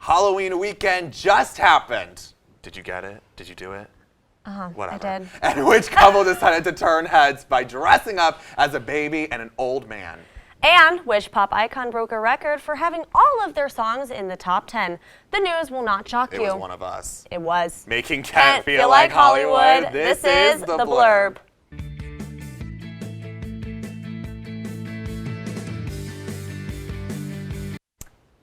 Halloween weekend just happened. Did you get it? Did you do it? Whatever. I did. And which couple decided to turn heads by dressing up as a baby and an old man? And which pop icon broke a record for having all of their songs in the top 10? The news will not shock you. It was one of us. It was. Making Kent feel like Hollywood. This is The Blurb.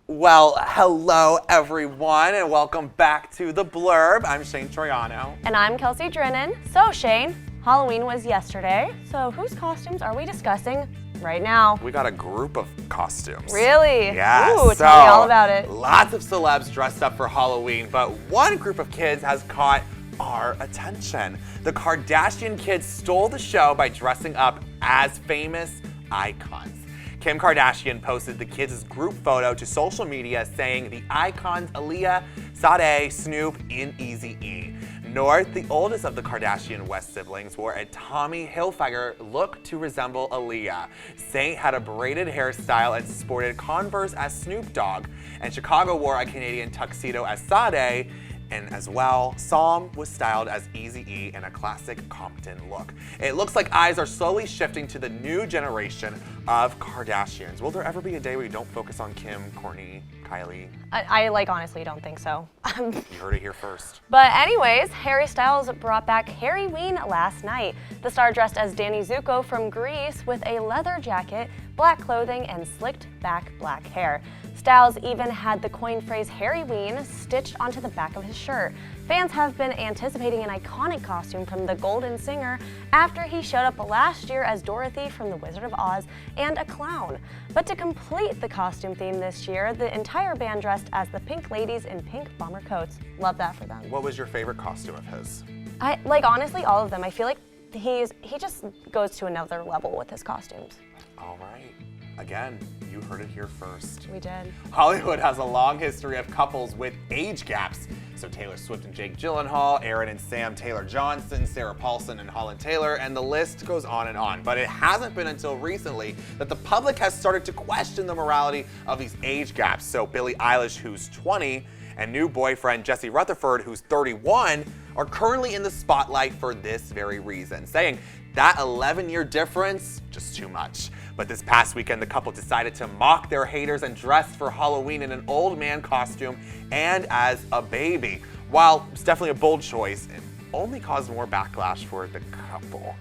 Well, hello everyone, and welcome back to The Blurb. I'm Shane Troiano. And I'm Kelsey Drennan. So Shane, Halloween was yesterday, so whose costumes are we discussing right now? We got a group of costumes. Really? Yeah. Ooh, tell me all about it. Lots of celebs dressed up for Halloween, but one group of kids has caught our attention. The Kardashian kids stole the show by dressing up as famous icons. Kim Kardashian posted the kids' group photo to social media saying the icons Aaliyah, Sade, Snoop, and Eazy-E. North, the oldest of the Kardashian West siblings, wore a Tommy Hilfiger look to resemble Aaliyah. Saint had a braided hairstyle and sported Converse as Snoop Dogg. And Chicago wore a Canadian tuxedo as Sade. And as well, Psalm was styled as Eazy-E in a classic Compton look. It looks like eyes are slowly shifting to the new generation of Kardashians. Will there ever be a day where you don't focus on Kim, Kourtney, Kylie? I honestly don't think so. You heard it here first. But anyways, Harry Styles brought back Harryween last night. The star dressed as Danny Zuko from Greece with a leather jacket, black clothing, and slicked back black hair. Styles even had the coin phrase Harryween stitched onto the back of his shirt. Fans have been anticipating an iconic costume from the Golden Singer after he showed up last year as Dorothy from The Wizard of Oz and a clown. But to complete the costume theme this year, the entire band dressed as the Pink Ladies in pink bomber coats. Love that for them. What was your favorite costume of his? Honestly, all of them. I feel like he just goes to another level with his costumes. All right. Again, you heard it here first. We did. Hollywood has a long history of couples with age gaps. So Taylor Swift and Jake Gyllenhaal, Aaron and Sam Taylor-Johnson, Sarah Paulson and Holland Taylor, and the list goes on and on. But it hasn't been until recently that the public has started to question the morality of these age gaps. So Billie Eilish, who's 20, and new boyfriend Jesse Rutherford, who's 31, are currently in the spotlight for this very reason, saying that 11-year difference, just too much. But this past weekend, the couple decided to mock their haters and dressed for Halloween in an old man costume and as a baby. While it's definitely a bold choice, it only caused more backlash for the couple.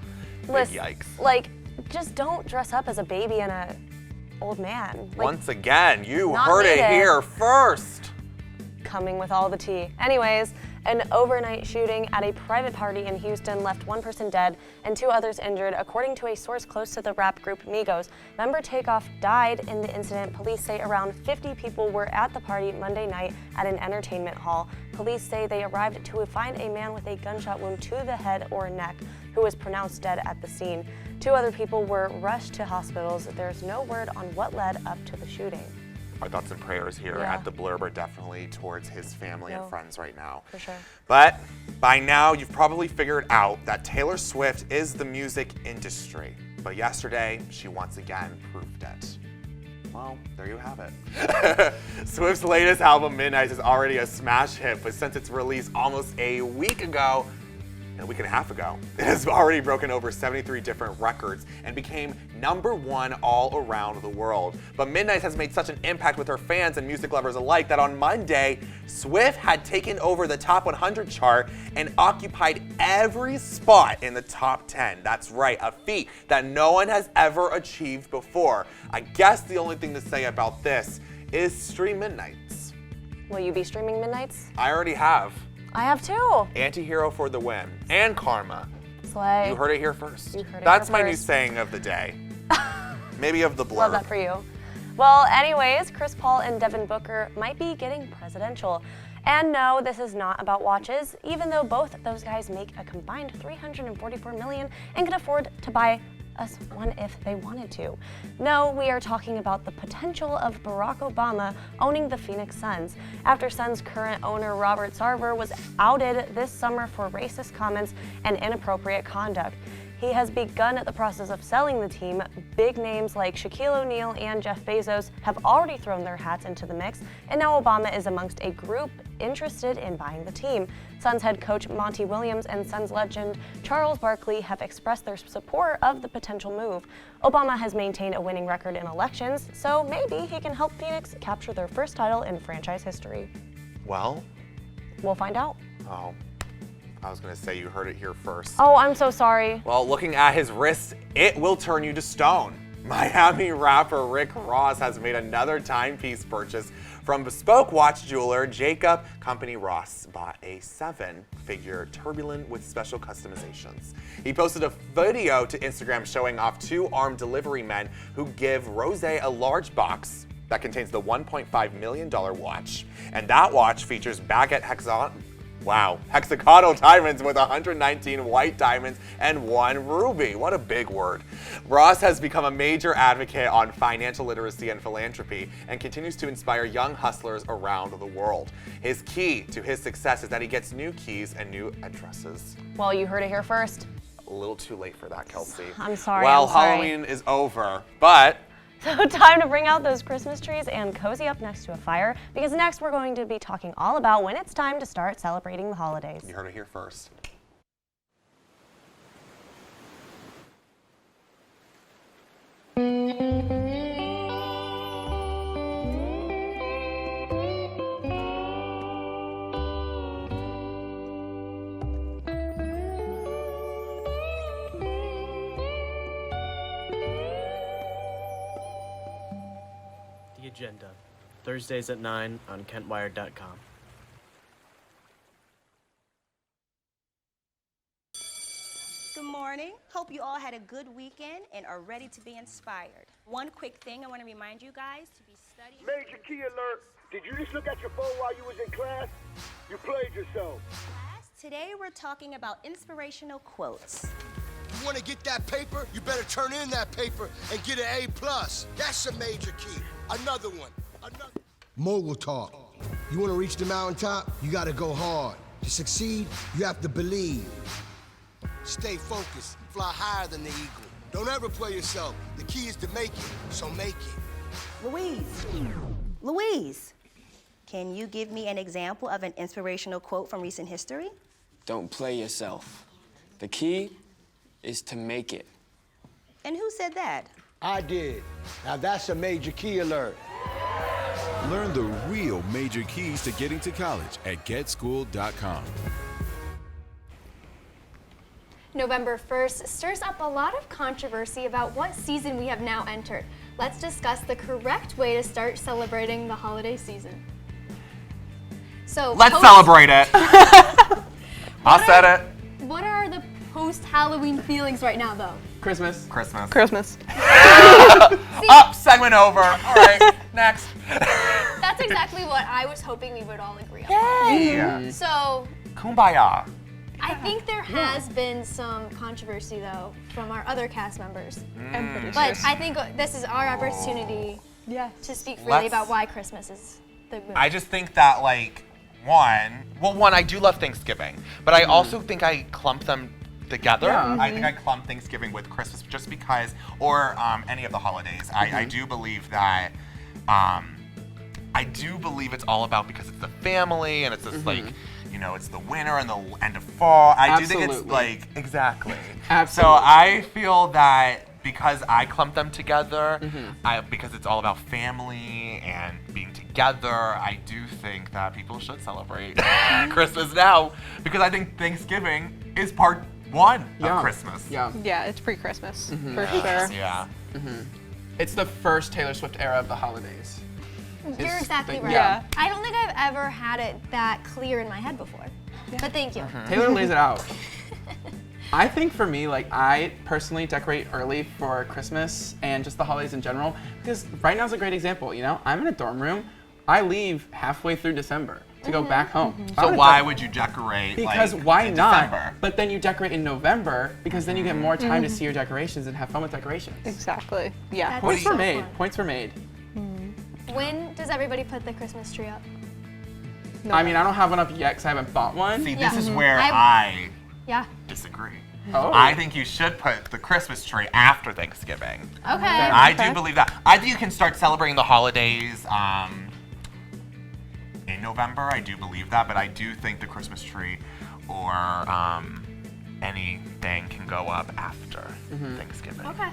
Listen, yikes. Just don't dress up as a baby and a old man. Once again, you not heard it needed. here first. Coming with all the tea. Anyways, an overnight shooting at a private party in Houston left one person dead and two others injured, according to a source close to the rap group Migos. Member Takeoff died in the incident. Police say around 50 people were at the party Monday night at an entertainment hall. Police say they arrived to find a man with a gunshot wound to the head or neck, who was pronounced dead at the scene. Two other people were rushed to hospitals. There's no word on what led up to the shooting. Our thoughts and prayers here at The Blurb are definitely towards his family and friends right now. For sure. But by now, you've probably figured out that Taylor Swift is the music industry. But yesterday, she once again proved it. Well, there you have it. Swift's latest album, Midnight, is already a smash hit, but since its release almost a week and a half ago, it has already broken over 73 different records and became #1 all around the world. But Midnight has made such an impact with her fans and music lovers alike that on Monday, Swift had taken over the top 100 chart and occupied every spot in the top 10. That's right, a feat that no one has ever achieved before. I guess the only thing to say about this is stream Midnights. Will you be streaming Midnights? I already have. I have too. Anti-hero for the win. And karma. Slay. You heard it here first. You heard it That's here my first. new saying of the day. Maybe of the Blurb. Love that for you. Well, anyways, Chris Paul and Devin Booker might be getting presidential. And no, this is not about watches, even though both those guys make a combined $344 million and can afford to buy us one if they wanted to. No, we are talking about the potential of Barack Obama owning the Phoenix Suns, after Suns current owner Robert Sarver was outed this summer for racist comments and inappropriate conduct. He has begun the process of selling the team. Big names like Shaquille O'Neal and Jeff Bezos have already thrown their hats into the mix, and now Obama is amongst a group interested in buying the team. Suns head coach Monty Williams and Suns legend Charles Barkley have expressed their support of the potential move. Obama has maintained a winning record in elections, so maybe he can help Phoenix capture their first title in franchise history. Well, we'll find out. Oh, I was gonna say you heard it here first. Oh, I'm so sorry. Well, looking at his wrist, it will turn you to stone. Miami rapper Rick Ross has made another timepiece purchase from bespoke watch jeweler Jacob Company. Ross bought a 7-figure turbulent with special customizations. He posted a video to Instagram showing off 2 armed delivery men who give Rose a large box that contains the $1.5 million watch. And that watch features baguette hexagonal diamonds with 119 white diamonds and 1 ruby. What a big word. Ross has become a major advocate on financial literacy and philanthropy and continues to inspire young hustlers around the world. His key to his success is that he gets new keys and new addresses. Well, you heard it here first. A little too late for that, Kelsey. I'm sorry. Well, I'm sorry. Halloween is over, but So time to bring out those Christmas trees and cozy up next to a fire, because next we're going to be talking all about when it's time to start celebrating the holidays. you heard it here first. The agenda, Thursdays at 9 on KentWire.com. Good morning. Hope you all had a good weekend and are ready to be inspired. One quick thing I want to remind you guys to be studying. Major key alert. Did you just look at your phone while you was in class? You played yourself. Class. Today we're talking about inspirational quotes. You want to get that paper, you better turn in that paper and get an A+. That's a major key. Another one. Mogul talk. You want to reach the mountaintop, you got to go hard. To succeed, you have to believe. Stay focused. Fly higher than the eagle. Don't ever play yourself. The key is to make it, so make it. Louise, can you give me an example of an inspirational quote from recent history? Don't play yourself. The key is to make it. And who said that? I did. Now that's a major key alert. Learn the real major keys to getting to college at getschool.com. November 1st stirs up a lot of controversy about what season we have now entered. Let's discuss the correct way to start celebrating the holiday season. So Let's celebrate it. I said it. What are the post-Halloween feelings right now, though? Christmas. Christmas. Up, segment over. All right, next. That's exactly what I was hoping we would all agree on. Yeah. So Kumbaya. I think there has been some controversy, though, from our other cast members. But I think this is our opportunity to speak freely Let's- about why Christmas is the move. I just think that, like, one, I do love Thanksgiving, but I also think I clump them together. I think I clump Thanksgiving with Christmas just because, or any of the holidays. I do believe that, I do believe it's all about, because it's the family and it's this like, you know, it's the winter and the end of fall. I do think it's like, exactly. Absolutely. So I feel that because I clump them together, because it's all about family and being together, I do think that people should celebrate Christmas now, because I think Thanksgiving is part 1 of Christmas. Yeah, it's pre-Christmas, for sure. Yeah. It's the first Taylor Swift era of the holidays. You're exactly right. Yeah. I don't think I've ever had it that clear in my head before. But thank you. Taylor lays it out. I think for me, like, I personally decorate early for Christmas and just the holidays in general, because right now is a great example, you know? I'm in a dorm room. I leave halfway through December to go back home. So why would you decorate? Because like, why in not? December? But then you decorate in November, because then you get more time to see your decorations and have fun with decorations. Exactly. Yeah. That's Points so were made. fun. Points were made. When does everybody put the Christmas tree up? I mean, I don't have one up yet because I haven't bought one. See, this Yeah. is where I I Yeah. disagree. Oh. I think you should put the Christmas tree after Thanksgiving. Okay. I do believe that. I think you can start celebrating the holidays in November. I do believe that, but I do think the Christmas tree or anything can go up after Thanksgiving. Okay.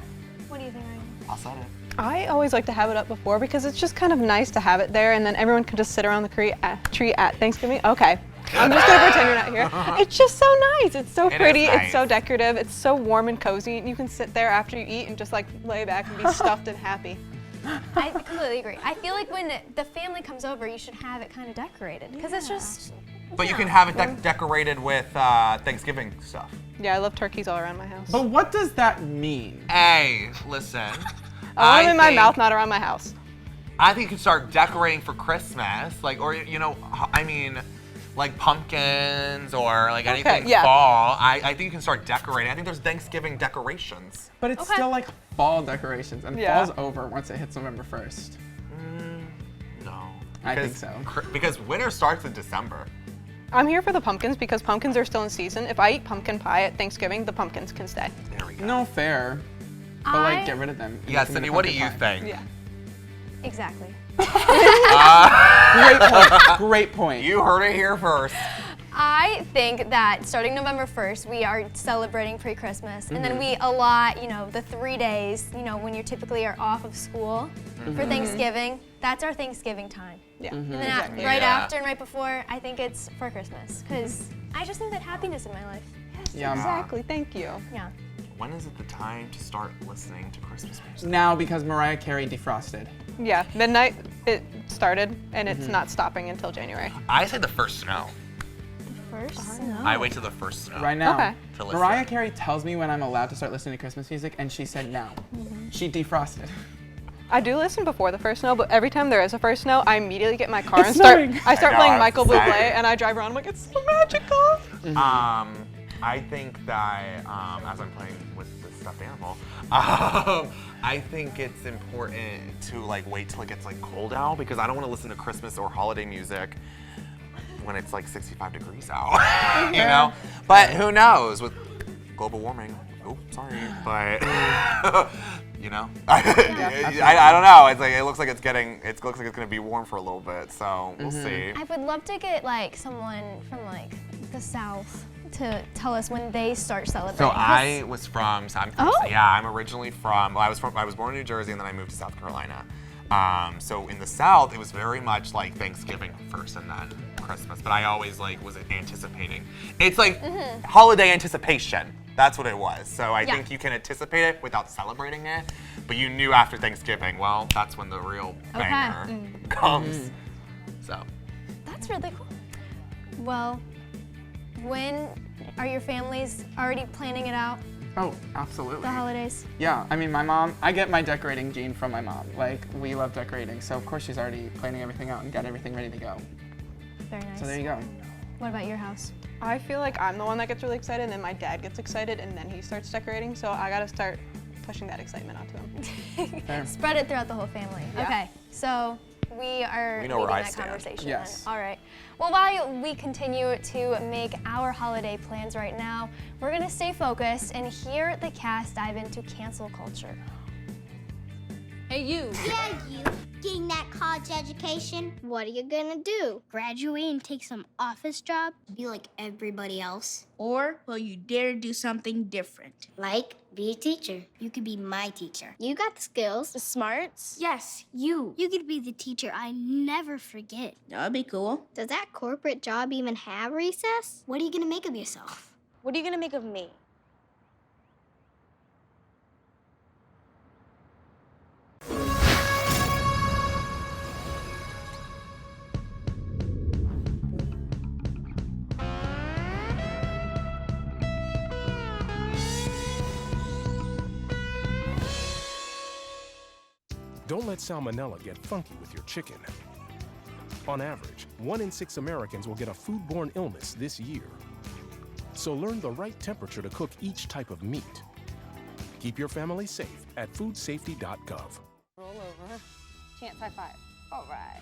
What do you think, Ryan? I'll set it. I always like to have it up before because it's just kind of nice to have it there, and then everyone can just sit around the tree at Thanksgiving. Okay. I'm just gonna pretend you're not here. It's just so nice. It's so pretty. Nice. It's so decorative. It's so warm and cozy. You can sit there after you eat and just like lay back and be stuffed and happy. I completely agree. I feel like when the family comes over, you should have it kind of decorated because it's just. But you can have it decorated with Thanksgiving stuff. Yeah, I love turkeys all around my house. But what does that mean? Hey, listen. I want them in my mouth, not around my house. I think you can start decorating for Christmas, like, or I mean, like pumpkins or like anything fall. I think you can start decorating. I think there's Thanksgiving decorations. But it's still like fall decorations, and fall's over once it hits November 1st. No. I think so. Because winter starts in December. I'm here for the pumpkins because pumpkins are still in season. If I eat pumpkin pie at Thanksgiving, the pumpkins can stay. There we go. No fair. But like, get rid of them. Yeah, Cindy, what do you think? Yeah. Exactly. Great point. Great point. You heard it here first. I think that starting November 1st, we are celebrating pre-Christmas, and then we allot, the 3 days, when you typically are off of school for Thanksgiving. That's our Thanksgiving time. Yeah. And then right after and right before, I think it's for Christmas, because I just need that happiness in my life. Yes, Yeah. exactly. Thank you. Yeah. When is it the time to start listening to Christmas music? Now, because Mariah Carey defrosted. Yeah, midnight it started, and it's not stopping until January. I say the first snow. First? I wait till the first snow. Right now, Okay. To listen. Mariah Carey tells me when I'm allowed to start listening to Christmas music, and she said no. She defrosted. I do listen before the first snow, but every time there is a first snow, I immediately get in my car It's and start. snowing. I start I know, playing I'm Michael the Bublé, same. and I drive around. I'm like, it's so magical. I think that as I'm playing with this stuffed animal, I think it's important to like wait till it gets like cold out because I don't want to listen to Christmas or holiday music when it's like 65 degrees out, you know? But who knows with global warming? Oh, sorry, but you know, I don't know. It's like it looks like it's gonna be warm for a little bit, so we'll see. I would love to get someone from the South to tell us when they start celebrating. So I'm originally from. Well, I was born in New Jersey and then I moved to South Carolina. So in the South, it was very much like Thanksgiving first and then Christmas. But I always was anticipating. It's like holiday anticipation. That's what it was. So I think you can anticipate it without celebrating it. But you knew after Thanksgiving, well, that's when the real banger comes. So. That's really cool. Well, when are your families already planning it out? Oh, absolutely. The holidays? Yeah, I mean, my mom, I get my decorating gene from my mom. Like, we love decorating, so of course she's already planning everything out and got everything ready to go. Very nice. So there you go. What about your house? I feel like I'm the one that gets really excited, and then my dad gets excited, and then he starts decorating. So I gotta start pushing that excitement onto him. Fair. Spread it throughout the whole family. Yeah. Okay, so we are We know leaving where I that stand. conversation. Yes. Then. All right. Well, while we continue to make our holiday plans right now, we're gonna stay focused and hear the cast dive into cancel culture. Hey, you. Yeah, you. Getting that college education, what are you gonna do? Graduate and take some office job? Be like everybody else? Or will you dare do something different? Like, be a teacher. You could be my teacher. You got the skills. The smarts? Yes, you. You could be the teacher I never forget. That'd be cool. Does that corporate job even have recess? What are you gonna make of yourself? What are you gonna make of me? Don't let salmonella get funky with your chicken. On average, 1 in 6 Americans will get a foodborne illness this year. So learn the right temperature to cook each type of meat. Keep your family safe at foodsafety.gov. Roll over. Chance high five. All right.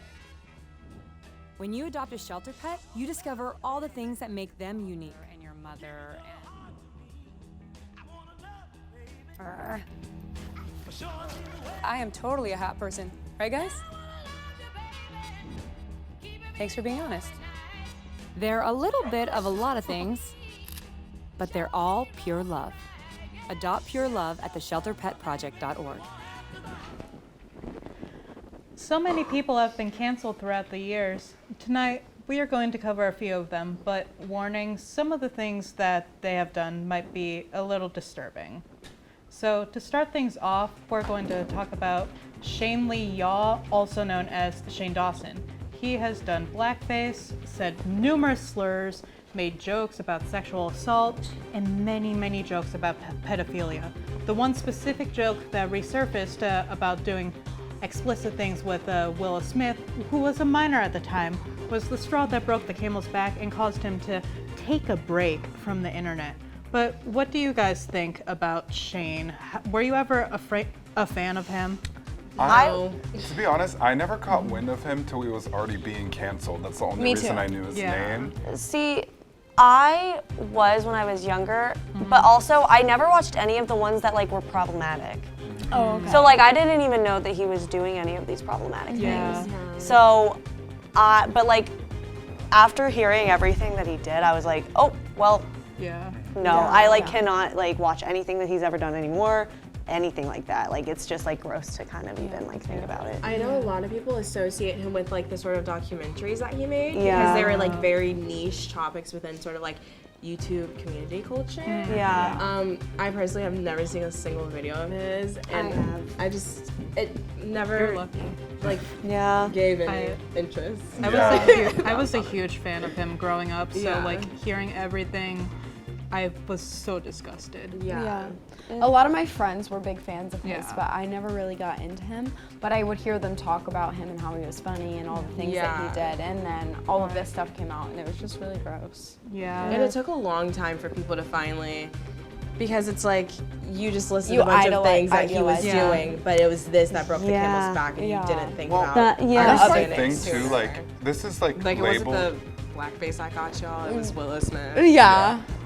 When you adopt a shelter pet, you discover all the things that make them unique. And your mother and I am totally a hot person, right guys? Thanks for being honest. They're a little bit of a lot of things, but they're all pure love. Adopt pure love at theshelterpetproject.org. So many people have been canceled throughout the years. Tonight, we are going to cover a few of them, but warning, some of the things that they have done might be a little disturbing. So to start things off, we're going to talk about Shane Lee Yaw, also known as Shane Dawson. He has done blackface, said numerous slurs, made jokes about sexual assault, and many, many jokes about pedophilia. The one specific joke that resurfaced about doing explicit things with Willow Smith, who was a minor at the time, was the straw that broke the camel's back and caused him to take a break from the internet. But what do you guys think about Shane? Were you ever a fan of him? To be honest, I never caught wind of him till he was already being canceled. That's the only reason I knew his name. See, I was when I was younger, but also I never watched any of the ones that like were problematic. Oh, okay. So like I didn't even know that he was doing any of these problematic things. So, but like after hearing everything that he did, I was like, oh, well, no, I like cannot like watch anything that he's ever done anymore. Anything like that. Like it's just like gross to kind of even like think about it. I know a lot of people associate him with like the sort of documentaries that he made Yeah. because they were like very niche topics within sort of like YouTube community culture. Yeah. I personally have never seen a single video of his, and it never like gave any interest. I was a huge fan of him growing up, so like hearing everything, I was so disgusted. Yeah. A lot of my friends were big fans of his, but I never really got into him. But I would hear them talk about him and how he was funny and all the things that he did, and then all of this stuff came out, and it was just really gross. And it took a long time for people to finally, because it's like you just listened You to a bunch of idolize- things that he was idealize. doing, but it was this that broke the camel's back, and you didn't think about That's other the thing things too. Like this is like it wasn't labeled. the blackface I got y'all, it was Willow Smith.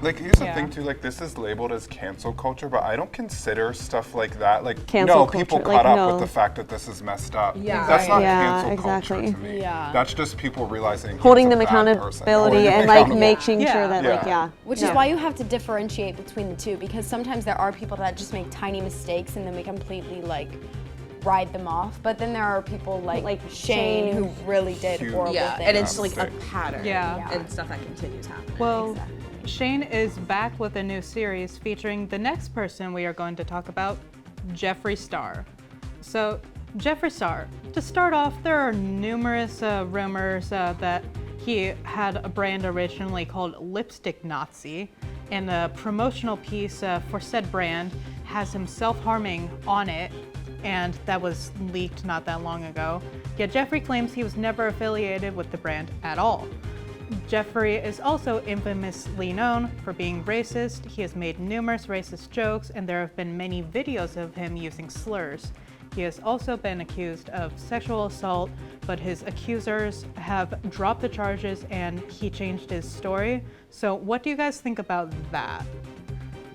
Like here's the thing too, like this is labeled as cancel culture, but I don't consider stuff like that like Cancel people culture, caught like, up no. with the fact that this is messed up. Yeah. That's not Yeah, cancel exactly. culture to me. Yeah. That's just people realizing Holding he's a them bad person. accountability Holding and them like accountable. making sure that like Which is why you have to differentiate between the two, because sometimes there are people that just make tiny mistakes and then we completely like ride them off, but then there are people like Shane who really did horrible things. And it's like a pattern Yeah. and stuff that continues happening. Well, Shane is back with a new series featuring the next person we are going to talk about, Jeffree Star. So, Jeffree Star, to start off, there are numerous rumors that he had a brand originally called Lipstick Nazi, and a promotional piece for said brand has him self-harming on it, and that was leaked not that long ago. Yet Jeffree claims he was never affiliated with the brand at all. Jeffree is also infamously known for being racist. He has made numerous racist jokes, and there have been many videos of him using slurs. He has also been accused of sexual assault, but his accusers have dropped the charges and he changed his story. So what do you guys think about that?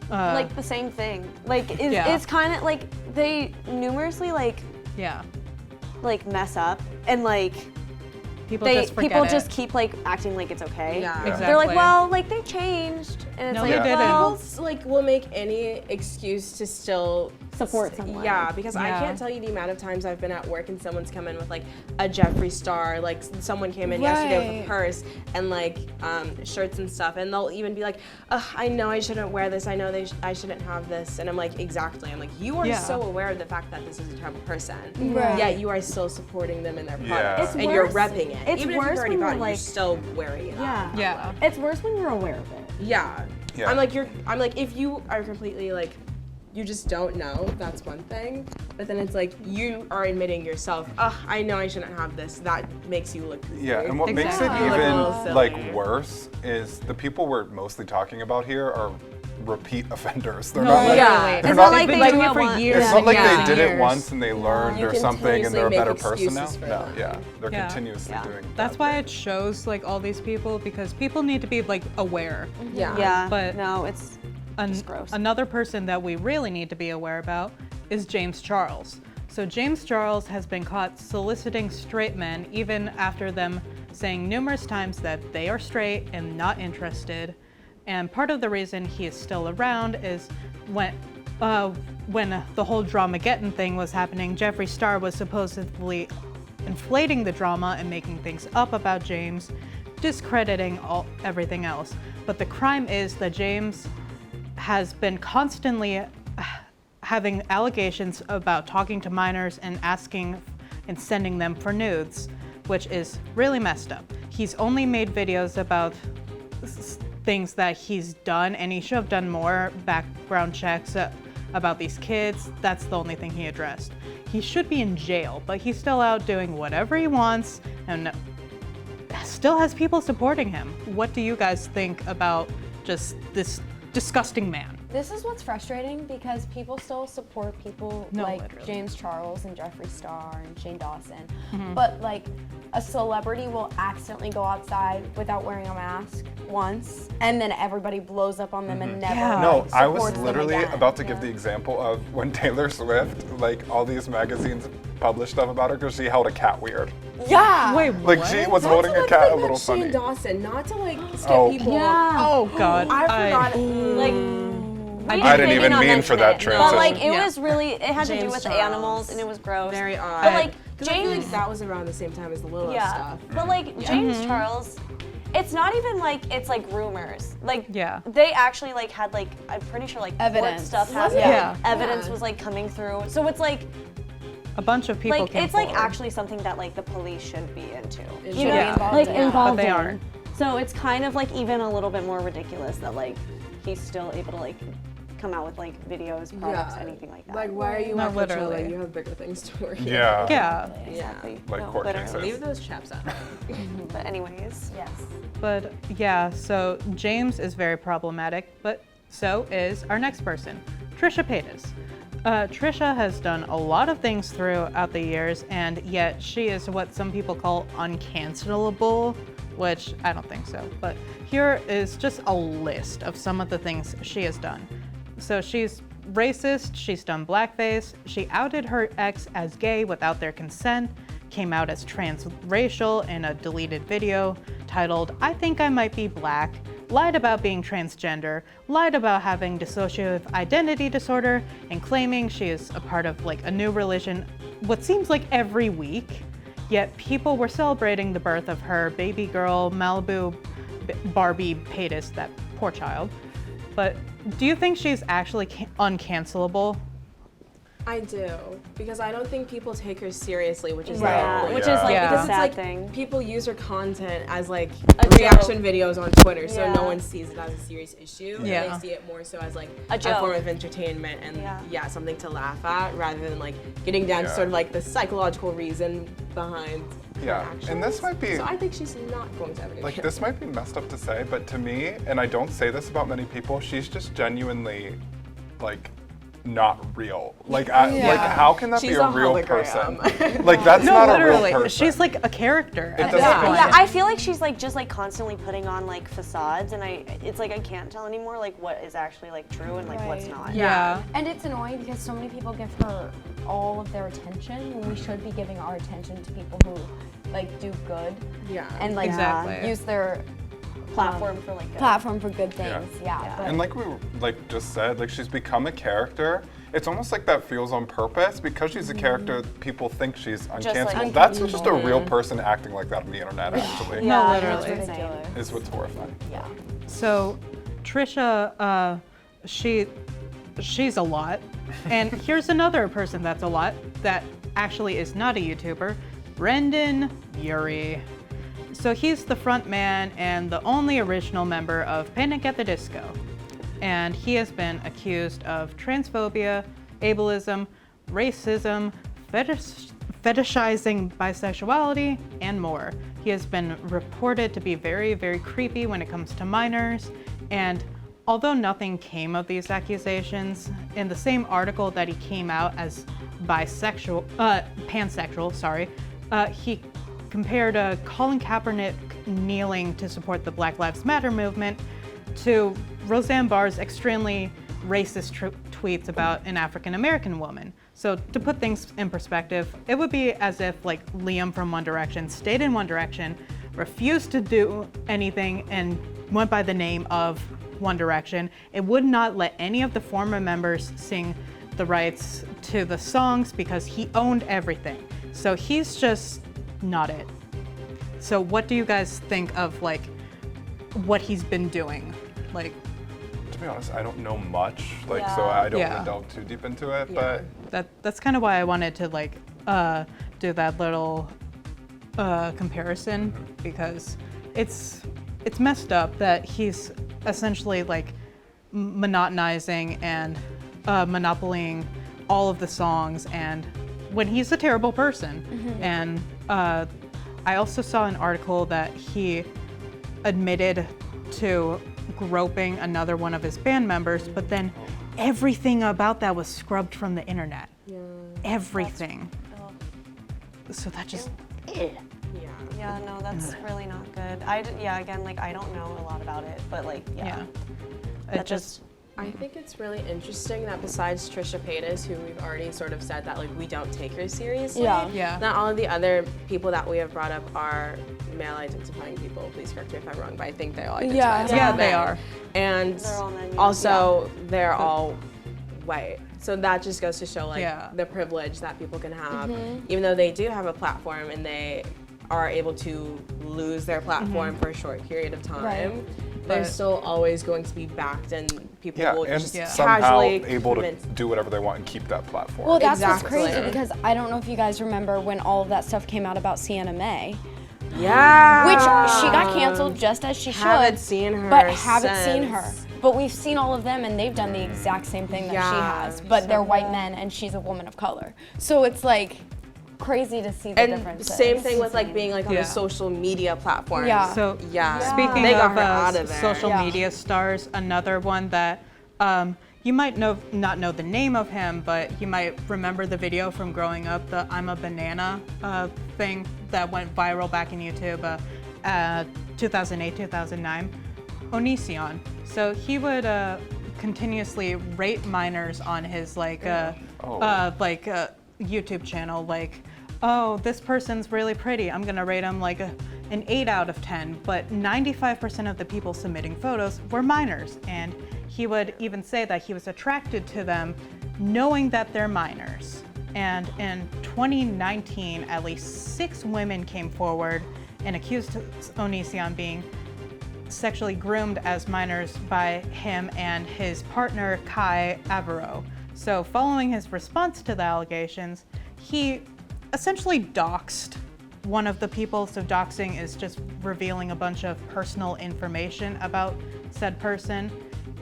like the same thing. Like it's kind of like they numerously like mess up and like people just keep like acting like it's okay. Yeah. Exactly. They're like, well, like they changed, and it's No, like, they didn't. well, People like will make any excuse to still support someone. Yeah, because I can't tell you the amount of times I've been at work and someone's come in with like a Jeffree Star. Like someone came in yesterday with a purse and like shirts and stuff, and they'll even be like, I know I shouldn't wear this. I know I shouldn't have this. And I'm like, exactly. I'm like, you are so aware of the fact that this is a terrible person. Right. Yet you are still supporting them in their products, It's and you're worse- repping it. it's Even worse if you've already when bought you're it, like- you're still wearing it. Yeah. It's worse when you're aware of it. Yeah. Yeah. I'm like, if you are completely like, you just don't know, that's one thing. But then it's like, you are admitting yourself, I know I shouldn't have this. That makes you look goofy. Yeah, and what makes it You look a little even silly. like worse is the people we're mostly talking about here are repeat offenders. They're No, not like literally. they're It's not not like they do it for years It's not and like years they and did it years. once and they learned You or something and they're a continuously better make person now. excuses for No, them. yeah, they're Yeah. continuously doing. That's why it shows like all these people, because people need to be like aware. Yeah. Yeah. But no, it's Just gross. Another person that we really need to be aware about is James Charles. So James Charles has been caught soliciting straight men even after them saying numerous times that they are straight and not interested. And part of the reason he is still around is when the whole Dramageddon thing was happening, Jeffree Star was supposedly inflating the drama and making things up about James, discrediting everything else. But the crime is that James has been constantly having allegations about talking to minors and asking and sending them for nudes, which is really messed up. He's only made videos about things that he's done, and he should have done more background checks about these kids. That's the only thing he addressed. He should be in jail, but he's still out doing whatever he wants and still has people supporting him. What do you guys think about just this disgusting man? This is what's frustrating because people still support people like James Charles and Jeffree Star and Shane Dawson. But like a celebrity will accidentally go outside without wearing a mask once and then everybody blows up on them and never No, I was supports them literally again. about to give the example of when Taylor Swift, like all these magazines published stuff about her because she held a cat weird. Yeah. Wait, Like she was holding a cat a little funny. Shane Dawson, not to like skip Oh. people. Yeah. Oh God. I forgot. I didn't even mean for that transition. But like it was really, it had to do James with Charles. animals and it was gross. Very odd. But like Because I feel James, like that was around the same time as the Willow yeah. stuff. But like James Charles, it's not even like it's like rumors. Like Yeah. they actually like had like I'm pretty sure like court Evidence. stuff happened. Yeah. Evidence was like coming through. So it's like A bunch of people like came it's like forward. actually something that like the police should be into. It You should know, be involved like in. Yeah. involved But they in. aren't. So it's kind of like even a little bit more ridiculous that like he's still able to like come out with like videos, products, anything like that. Like, why are you No, not literally? literally. You have bigger things to worry Yeah. Yeah. Exactly. Like No, court literally. cases. Leave those chaps out. But anyways, yes. But yeah, so James is very problematic, but so is our next person, Trisha Paytas. Trisha has done a lot of things throughout the years, and yet she is what some people call uncancelable, which I don't think so. But here is just a list of some of the things she has done. So she's racist, she's done blackface, she outed her ex as gay without their consent, came out as transracial in a deleted video titled, "I Think I Might Be Black," lied about being transgender, lied about having dissociative identity disorder, and claiming she is a part of like a new religion, what seems like every week. Yet people were celebrating the birth of her baby girl, Malibu Barbie Paytas, that poor child. But do you think she's actually uncancelable? I do, because I don't think people take her seriously, which is Right. the point. Which is like Because the it's sad like thing. people use her content as like A reaction joke. videos on Twitter, so Yeah. no one sees it as a serious issue. Yeah. And they see it more so as like A joke. form of entertainment and Yeah. something to laugh at, rather than like getting down to Yeah. sort of like the psychological reason behind. her Yeah, and this actions. might be So I think she's not going to ever get like canceled. this might be messed up to say, but to me, and I don't say this about many people, she's just genuinely like not real. Like like how can that She's be a a real hologram. person? Like that's No, not literally. a real person. She's like a character. It at doesn't this make point. Yeah, I feel like she's like just like constantly putting on like facades, and it's like I can't tell anymore like what is actually like true and like what's not. Yeah. And it's annoying because so many people give her all of their attention when we should be giving our attention to people who like do good Yeah. and like Exactly. use their Platform for like good. platform for good things. Yeah. But And like we like just said, like she's become a character. It's almost like that feels on purpose because she's a character. People think she's uncancelable. like That's just a real person acting like that on the internet. Actually, No, Yeah, literally. it's ridiculous. is what's horrifying. yeah. So Trisha, she's a lot. And here's another person that's a lot that actually is not a YouTuber, Brendan Urie. So he's the front man and the only original member of Panic at the Disco. And he has been accused of transphobia, ableism, racism, fetishizing bisexuality, and more. He has been reported to be very, very creepy when it comes to minors. And although nothing came of these accusations, in the same article that he came out as pansexual, he compared Colin Kaepernick kneeling to support the Black Lives Matter movement to Roseanne Barr's extremely racist tweets about an African American woman. So to put things in perspective, it would be as if like Liam from One Direction stayed in One Direction, refused to do anything, and went by the name of One Direction. It would not let any of the former members sing the rights to the songs because he owned everything. So he's just not it. So what do you guys think of like what he's been doing? Like, to be honest, I don't know much, like, so I don't want to delve too deep into it, but that's kind of why I wanted to like do that little comparison, because it's messed up that he's essentially like monotonizing and monopolying all of the songs, and when he's a terrible person. And I also saw an article that he admitted to groping another one of his band members, but then everything about that was scrubbed from the internet. Everything. So that just. Yeah, no, that's really not good. Again, like I don't know a lot about it, but like, It just. I think it's really interesting that besides Trisha Paytas, who we've already sort of said that like we don't take her seriously, that all of the other people that we have brought up are male identifying people. Please correct me if I'm wrong, but I think they all identify as men. They are. And they're all white. So that just goes to show like the privilege that people can have, even though they do have a platform and they are able to lose their platform for a short period of time. They're still always going to be backed, and people will just somehow casually able to do whatever they want and keep that platform. Well, that's what's crazy, because I don't know if you guys remember when all of that stuff came out about Sienna May. Which she got canceled just as she should. Haven't seen her seen her. But we've seen all of them, and they've done the exact same thing that she has. But they're white men, and she's a woman of color. So it's like crazy to see the differences. Same thing with like being like on a social media platform. So speaking of social media stars, another one that you might not know the name of him, but you might remember the video from growing up, the I'm a Banana thing that went viral back in YouTube 2008, 2009. Onision. So he would continuously rate minors on his YouTube channel, like, oh, this person's really pretty, I'm gonna rate him like an 8 out of 10, but 95% of the people submitting photos were minors, and he would even say that he was attracted to them knowing that they're minors. And in 2019, at least 6 women came forward and accused Onision being sexually groomed as minors by him and his partner, Kai Avero. So following his response to the allegations, he essentially doxed one of the people. So doxing is just revealing a bunch of personal information about said person.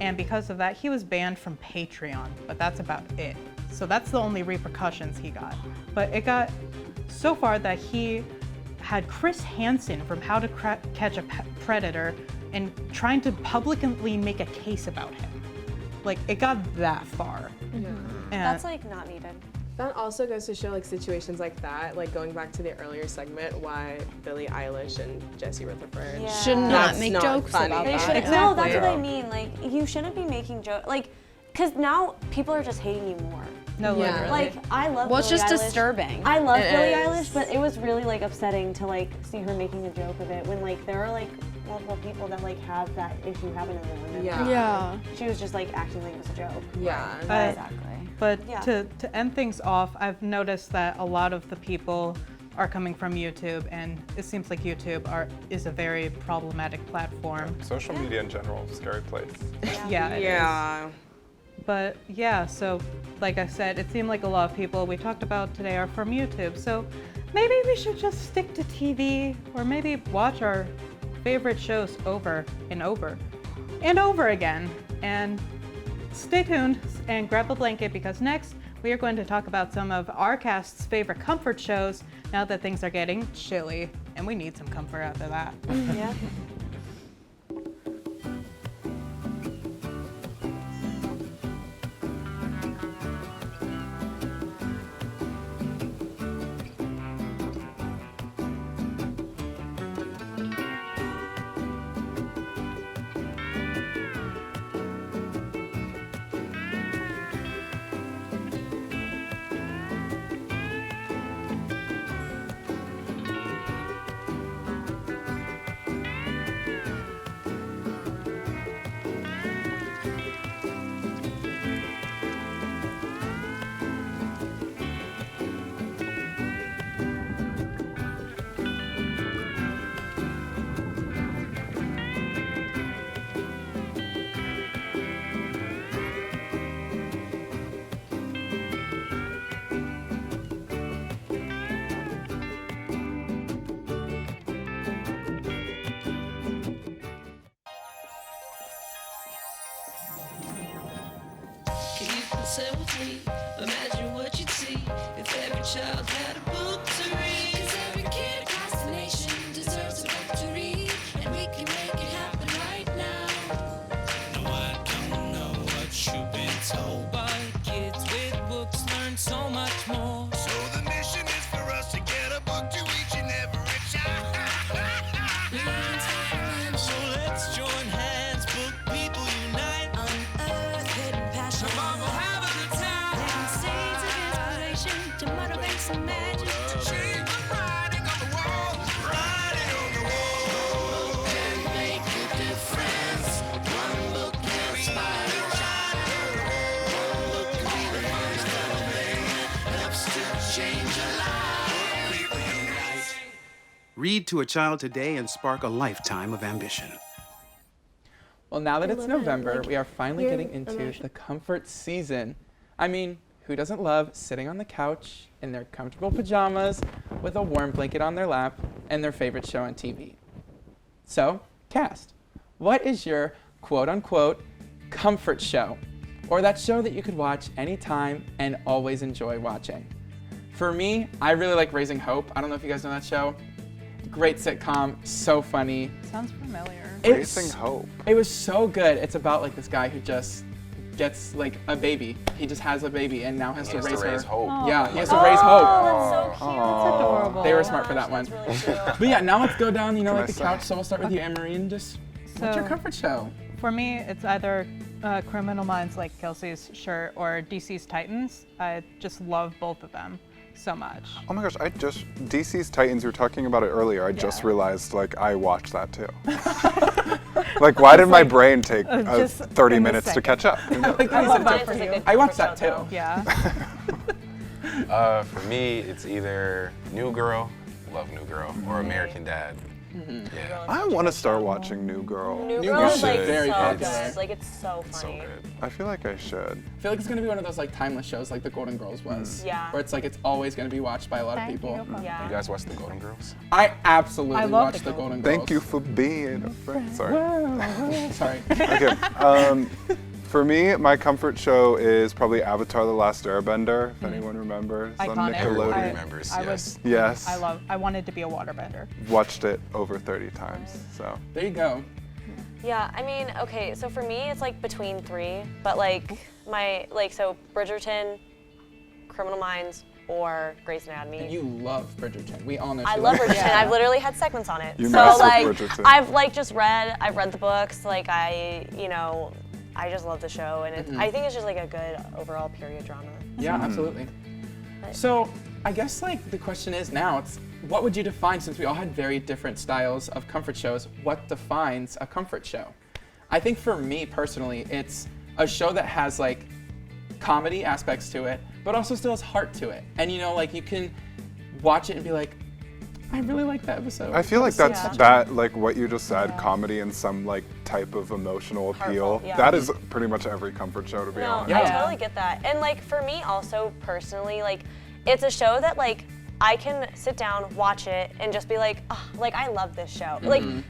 And because of that, he was banned from Patreon, but that's about it. So that's the only repercussions he got. But it got so far that he had Chris Hansen from How to Catch a Predator and trying to publicly make a case about him. Like, it got that far. That's like not needed. That also goes to show like situations like that, like going back to the earlier segment, why Billie Eilish and Jesse Rutherford should not make jokes about They that. should. No, that's what I mean. Like, you shouldn't be making jokes. Like, because now people are just hating you more. No, literally. Like, I love Well, it's Billie just Eilish. disturbing. I love It Billie is. Eilish, but it was really like upsetting to like see her making a joke of it when like there are like multiple people that like have that issue happen to them. And Yeah. She was just like acting like it was a joke. Exactly. But to end things off, I've noticed that a lot of the people are coming from YouTube, and it seems like YouTube is a very problematic platform. Social media in general, scary place. Yeah, it is. But yeah, so like I said, it seemed like a lot of people we talked about today are from YouTube. So maybe we should just stick to TV, or maybe watch our favorite shows over and over and over again. And stay tuned and grab a blanket, because next we are going to talk about some of our cast's favorite comfort shows now that things are getting chilly, and we need some comfort after that. Yeah. said with me, imagine what you'd see if every child had a book to read. 'Cause every kid across the nation deserves a book to read, and we can make it happen right now. No, I don't know what you've been told, but kids with books learn so much more. So the mission is for us to get a book to each and every child. So let's join hands, book people unite, unearth hidden passion. Come on, we'll have a good time. Planting seeds of inspiration to motivate some magic. To change the writing on the wall, writing on the wall. Book can make a difference. One book can inspire a child. One book can be the first thing that helps to change a life. People unite. Read to a child today and spark a lifetime of ambition. Well, now that it's love it. November, Like, we are finally you're getting into emotional. the comfort season. I mean, who doesn't love sitting on the couch in their comfortable pajamas with a warm blanket on their lap and their favorite show on TV? So, cast, what is your quote-unquote comfort show? Or that show that you could watch anytime and always enjoy watching? For me, I really like Raising Hope. I don't know if you guys know that show. Great sitcom, so funny. Sounds familiar. Raising Hope. It was so good. It's about like this guy who just gets like a baby. He just has a baby and now has to raise her. Hope. Yeah, he has to raise Hope. Oh, that's so cute. That's adorable. They were smart for that one. Really cute. But yeah, now let's go down, like the say? couch. So we'll start with you, Anne-Marie, and just what's your So- comfort show? For me, it's either Criminal Minds like Kelsey's shirt or DC's Titans. I just love both of them so much. Oh my gosh, DC's Titans, you were talking about it earlier. I just realized, I watched that too. Why did my brain take just 30 in a minutes to second. catch up? I love that for you. I watched that too. Yeah. For me, it's either New Girl, love New Girl, or American Dad. Yeah. I want to start watching New Girl. New Girl Girl is, is like, like very so popular. good. Like it's so funny. I feel like I should. I feel like it's gonna be one of those like timeless shows like the Golden Girls was. Yeah. Where it's like it's always gonna be watched by a lot of Thank people. you. Yeah. You guys watch the Golden Girls? I absolutely I love watched the the Golden Girls. Thank you for being a friend. Sorry. Sorry. Okay. For me, my comfort show is probably Avatar: The Last Airbender, if anyone remembers. On Iconic. Nickelodeon. I- remembers, I yes. would- Yes. I wanted to be a waterbender. Watched it over 30 times, so. There you go. Yeah, I mean, okay, so for me it's like between three, but so Bridgerton, Criminal Minds, or Grey's Anatomy. And you love Bridgerton. We all know. I she love loves Bridgerton. I've literally had segments on it. You so mess with like Bridgerton. I've read the books, I just love the show, and I think it's just like a good overall period drama. Yeah, absolutely. So I guess the question is now, it's what would you define, since we all had very different styles of comfort shows, what defines a comfort show? I think for me personally, it's a show that has comedy aspects to it, but also still has heart to it. And you can watch it and be like, I really like that episode. I feel like that's what you just said, comedy and some type of emotional appeal. Heartfelt, yeah. That is pretty much every comfort show, to be No, honest. I totally get that. And for me also personally, it's a show that I can sit down, watch it, and just be like, oh, I love this show.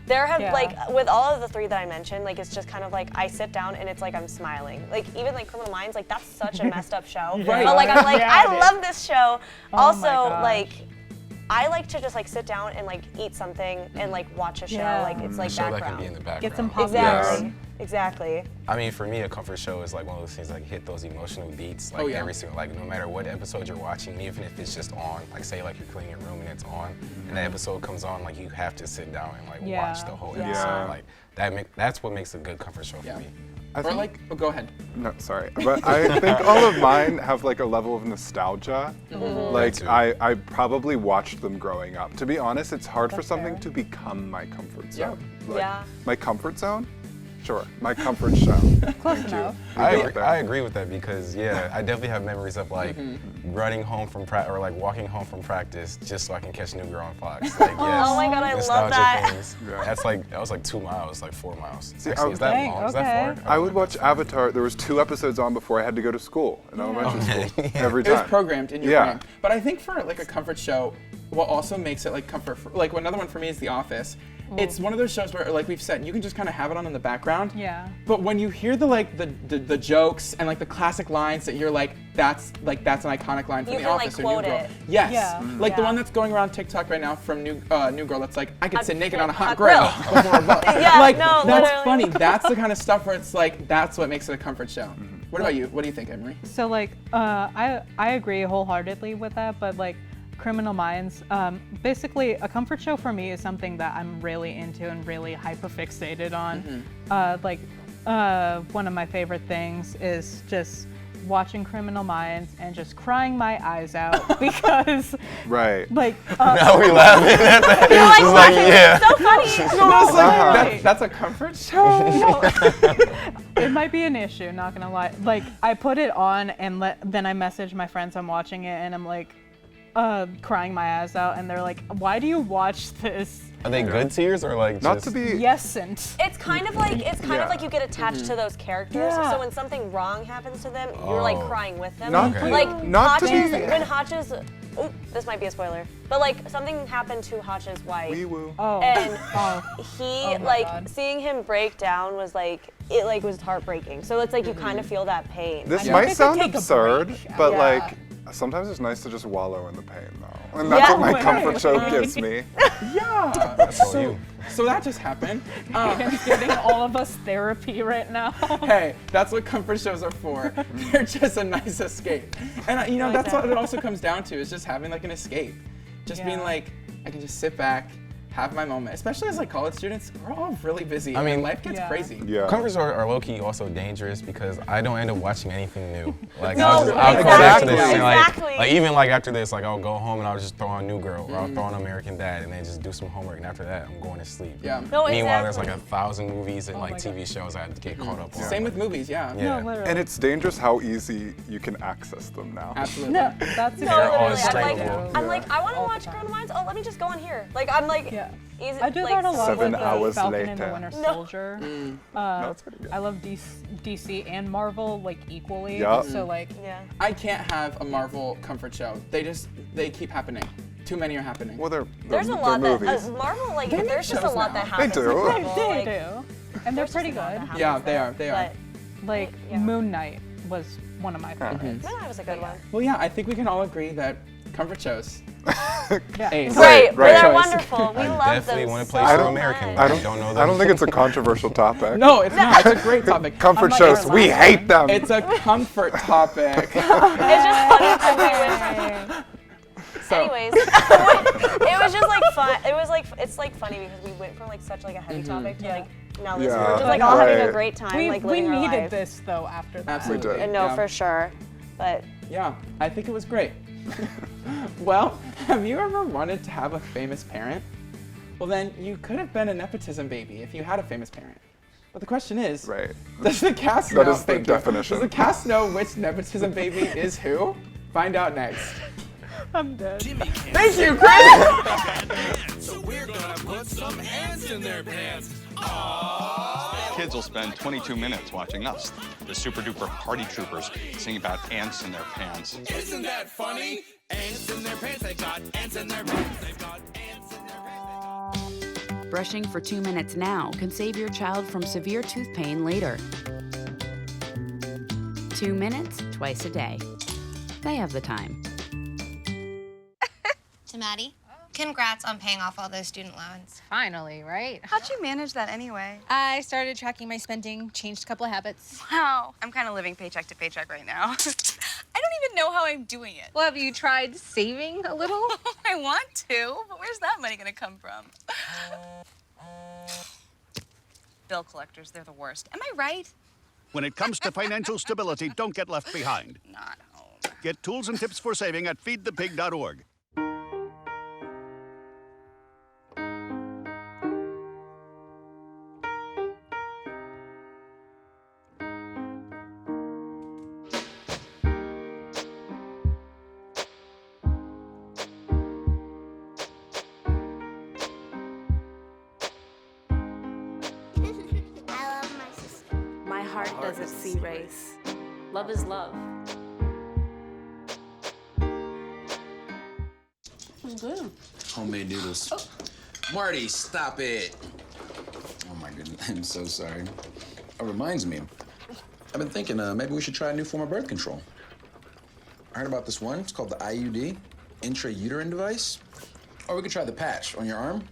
There have with all of the three that I mentioned, it's just kind of I sit down and it's I'm smiling. Even Criminal Minds, that's such a messed up show. Right. But I'm Yeah, I it love this show. Oh Also, my gosh. I like to just sit down and eat something and watch a show. Yeah. It's show that background. can be in the background. Get some popcorn. Exactly. Exactly. I mean, for me, a comfort show is one of those things hit those emotional beats Oh, yeah. every single no matter what episode you're watching, even if it's just on, say you're cleaning your room and it's on, and that episode comes on, you have to sit down and Yeah. watch the whole Yeah. episode. That's what makes a good comfort show for me. I Or think, go ahead. No, sorry. But I think all of mine have a level of nostalgia. Me too. I probably watched them growing up. To be honest, it's hard for something to become my comfort zone. Yeah. My comfort zone? Sure, my comfort show. Close enough. I agree with that because I definitely have memories of running home from walking home from practice just so I can catch New Girl on Fox. Yes, Oh my God, I love nostalgic that. things. Yeah. That was 2 miles, 4 miles. See, Actually, is that Dang, long? Is okay. that far? I would watch Avatar. There was 2 episodes on before I had to go to school in elementary school every It was time. programmed in your Yeah. brain. But I think for a comfort show, what also makes it comfort, another one for me is The Office. it's one of those shows where, like we've said, you can just kind of have it on in the background. Yeah. But when you hear the jokes and like the classic lines that you're like, that's an iconic line from You The can, Office like, or New quote Girl. it. Yes. Yeah. Like the Yeah. one that's going around TikTok right now from New Girl. That's like, I could sit naked on a hot hot grill. grill. before a book. Yeah, like no, that's literally. funny. That's the kind of stuff where it's like that's what makes it a comfort show. What about you? What do you think, Emery? So like, I agree wholeheartedly with that, but like, Criminal Minds, basically a comfort show for me is something that I'm really into and really hyper fixated on. One of my favorite things is just watching Criminal Minds and just crying my eyes out because Right. like Now we laughing at that. You're like, It's like, yeah. so funny. No, it's like, Right. that's a comfort show. It might be an issue, not gonna lie. Like I put it on and then I message my friends I'm watching it and I'm like crying my eyes out and they're like, why do you watch this? Are they good tears or like Not just? to be. Yes-ent. It's kind of like you get attached to those characters. Yeah. So when something wrong happens to them, you're like crying with them. Not Okay. Like not to Hotch's, be. when Hotch's, oh, this might be a spoiler, but like something happened to Hotch's wife, Wee woo. Oh. and he Oh my like God. seeing him break down was like it like was heartbreaking. So it's like you kind of feel that pain. This think might I could sound take a absurd, break. but Yeah. like sometimes it's nice to just wallow in the pain though. And that's Yeah. what my comfort Right. show gives me. Yeah. That's all you. So that just happened. Ian's giving all of us therapy right now. Hey, that's what comfort shows are for. They're just a nice escape. And you know, that's what it also comes down to is just having like an escape. Just being Yeah. like, I can just sit back, have my moment. Especially as like college students, we're all really busy. I mean, and life gets Yeah. crazy. Yeah. Comforts are low-key also dangerous because I don't end up watching anything new. Like No, I'll go after exactly. this and Exactly. like even like after this, like I'll go home and I'll just throw on New Girl or I'll throw on American Dad and then just do some homework and after that I'm going to sleep. Yeah. No, Meanwhile, there's exactly. like 1,000 movies and Oh like my TV shows I have to get caught up on. Same with movies, yeah. Yeah. No, literally. And it's dangerous how easy you can access them now. Absolutely. No, that's No, all literally. unstable. I'm like, I want to All the watch time. Criminal Minds. Oh, let me just go in here. Like, I'm like, Yeah. easy. I do like, that a lot 7 with hours Falcon and the later. Winter No. Soldier. No, it's pretty good. I love DC and Marvel like equally. Yup. So like, Yeah. I can't have a Marvel comfort show. They keep happening. Too many are happening. Well, they're There's a they're lot that movies. Marvel like. They make There's just a shows lot now. that happens. They do. in Marvel, they like, do, and they're there's pretty just a lot that good. happens Yeah, they there, are, they are. Like Yeah. Moon Knight was one of my favorites. But that was a good one. Well, yeah, I think we can all agree that comfort shows. Yeah. Ace. Great, right. they're Choice. wonderful. We I love definitely them want to so play I some don't- American. I I don't, don't know I them. don't think it's a controversial topic. No, it's not. It's a great topic. Comfort Unlike shows, our we last hate one. them. It's a comfort topic. It's just funny because we went. So, Anyways, it was just like fun. It was like it's like funny because we went from like such like a heavy topic to like now this. Yeah. We're just like all having a Right. great time, We, like we living our needed life. this though after that. absolutely. did. No, Yeah. for sure. But Yeah, I think it was great. Well, have you ever wanted to have a famous parent? Well, then you could have been a nepotism baby if you had a famous parent. But the question is, Right. does the cast That know? is the thank you. definition. Does the cast know which nepotism baby is who? Find out next. I'm dead. Thank you, Chris! So we're gonna put some ants in their pants. Kids will spend 22 minutes watching us, the super duper party troopers, sing about ants in their pants. Isn't that funny? Ants in their pants, they got ants in their pants, they've got ants in their pants. Brushing for 2 minutes now can save your child from severe tooth pain later. 2 minutes, twice a day. They have the time. To Maddie, congrats on paying off all those student loans. Finally, right? How'd you manage that anyway? I started tracking my spending, changed a couple of habits. Wow, I'm kind of living paycheck to paycheck right now. I don't even know how I'm doing it. Well, have you tried saving a little? I want to, but where's that money gonna come from? Bill collectors, they're the worst. Am I right? When it comes to financial stability, don't get left behind. Not home. Get tools and tips for saving at feedthepig.org. I love my sister. My heart doesn't see race. Love is love. Homemade noodles. Marty, stop it. Oh my goodness, I'm so sorry. That reminds me. I've been thinking maybe we should try a new form of birth control. I heard about this one. It's called the IUD, intrauterine device. Or we could try the patch on your arm.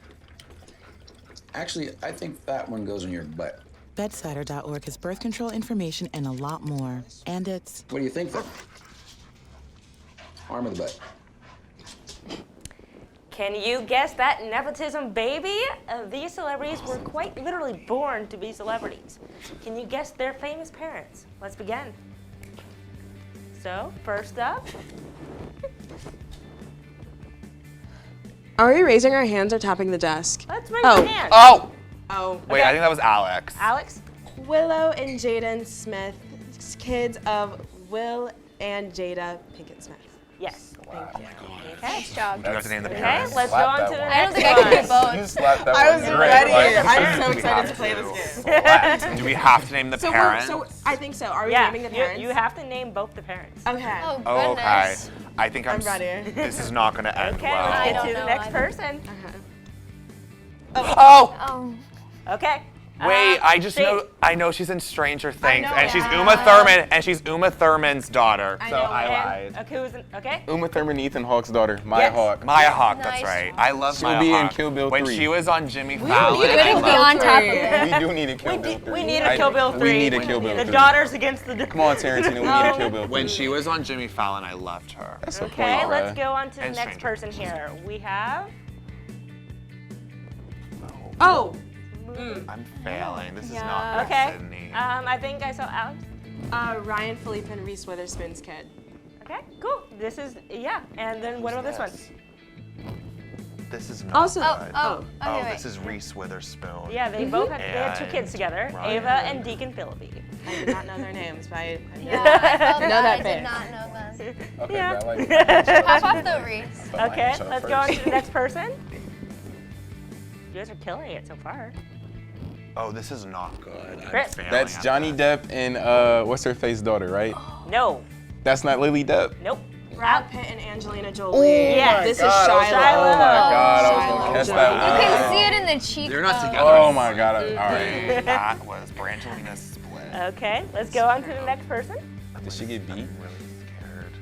Actually, I think that one goes in your butt. Bedsider.org has birth control information and a lot more. And it's... What do you think, then? Arm or the butt? Can you guess that nepotism baby? These celebrities were quite literally born to be celebrities. Can you guess their famous parents? Let's begin. So, first up. Are we raising our hands or tapping the desk? Let's raise our hands. Oh. Wait, I think that was Alex. Alex? Willow and Jaden Smith, kids of Will and Jada Pinkett Smith. Yes. Thank you. Okay. Nice job. Do we have to name the Okay, parents? let's go on to the I don't next think I can do both. You slapped that I one was great. ready. Like, I'm so Do we excited have to play this game. Select. Do we have to name the So, parents? I think so. Are we Yeah, naming the parents? you have to name both the parents. Okay. Oh, Oh, okay. goodness. I think I'm ready. This is not going to end Okay, well. let's I get don't to the know next either. person. Oh! Oh. Okay. Wait, Shane. I know she's in Stranger Things, know, and she's yeah. Uma Thurman, and she's Uma Thurman's daughter. I So know. I lied. Okay, who's in, okay? Uma Thurman, Ethan Hawke's daughter, Maya Yes. Hawke. Maya Hawke, that's Nice. right. I love She'll Maya be in Hawke. Kill Bill When 3. she was on Jimmy Fallon, need to I be loved on top of her. it. We do need a Kill Bill 3. We need a Kill Bill 3. We need a Kill Bill 3. The daughters against the... Come on, Tarantino, we need a Kill Bill 3. When she was on Jimmy Fallon, I loved her. That's the Okay, point, let's bruh. go on to the And next Stranger person here. We have... Oh. I'm failing. This is Yeah. not good, Okay. Sydney. I think I saw Alex. Ryan Philippe and Reese Witherspoon's kid. Okay, cool. This is, yeah. And then what about this one? This is not Also- good. Oh, Oh, okay, this is Reese Witherspoon. Yeah, they both had, they had 2 kids together, Ryan. Ava and Deacon Philippi. I did not know their names, but I Yeah, I felt know that. that I face. did not know them. Okay, Yeah. but I like it. Pop off the Reese. But Okay, each other let's go on first. to the next person. You guys are killing it so far. Oh, this is not good. I'm Chris. failing That's at Johnny this. Depp and what's her face daughter, right? No. That's not Lily Depp. Nope. Brad Pitt and Angelina Jolie. Yes. This is God, I was Shiloh. gonna- Oh my God, I was Shiloh. gonna catch You that. can see it in the cheek. They're not though. together. Oh my God! All right. Wait, that was Brangelina's split. Okay, let's go on to the next person. Did she get beat? I'm really scared.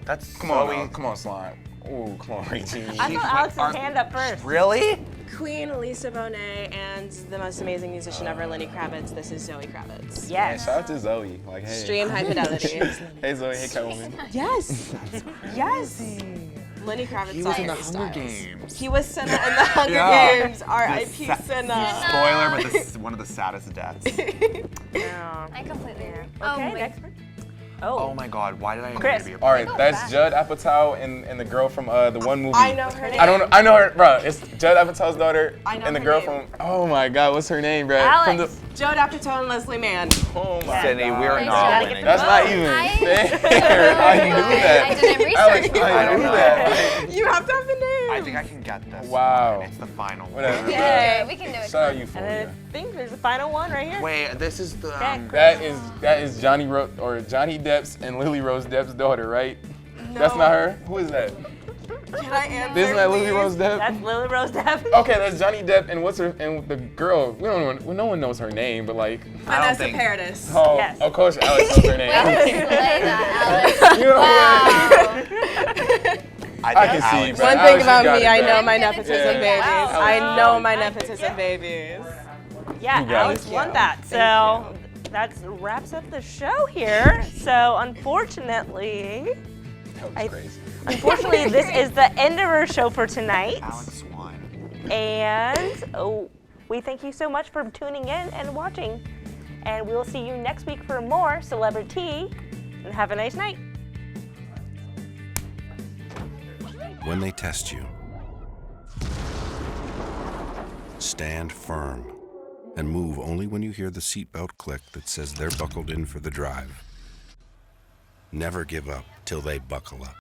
That's Come on, Zoe. come on, slime. Oh, come on, Regine. I saw Alex's hand up first. Really? Queen Lisa Bonet and the most amazing musician ever, Lenny Kravitz. This is Zoe Kravitz. Yeah, Yes. shout out to Zoe. Like, hey. Extreme high fidelity. Hey Zoe, hey Catwoman. Yes. Yes. Lenny Kravitz. He was in the Styles. Hunger Games. He was Senna in the Hunger Yeah. Games. R.I.P. Senna. Spoiler, but one of the saddest deaths. No. I completely agree. Okay, wait. next one. Oh my God, why did I agree Chris. to be a All right, Go that's back. Judd Apatow and the girl from the one movie. I know her name. I know her, bro. It's Judd Apatow's daughter I know and the her girl name. from. Oh my God, what's her name, bro? Alex. Joe Apatow and Leslie Mann. Oh my Sydney, God. we are Thanks, not gotta winning. That's not even fair. I knew that. I didn't research. Alex, it. I don't knew know. that. You have to have the name. I think I can get this. Wow. It's the final Whatever. one. Yeah. We can do it. Shout out And Euphoria. then I think there's the final one right here. Wait, this is the. Okay. That is Johnny Depp's and Lily Rose Depp's daughter, right? No. That's not her. Who is that? Can I answer? Isn't that Lily please? Rose Depp? That's Lily Rose Depp. Okay, that's Johnny Depp and what's her and the girl. We don't know. No one knows her name, but like. Vanessa think- Paradis. Oh, Yes. of course, Alex knows her name. Way to slay that, Alex. You know what? I can see, Alex- bro. One Alex, thing you about got me, it, I bro. know my nepotism Yeah. babies. Wow. I know my nepotism babies. Yeah, You got Alex it. won that. So that wraps up the show here. So unfortunately, That was crazy. unfortunately, this is the end of our show for tonight. Alex won. And we thank you so much for tuning in and watching. And we will see you next week for more Celebrity. And have a nice night. When they test you, stand firm and move only when you hear the seatbelt click that says they're buckled in for the drive. Never give up till they buckle up.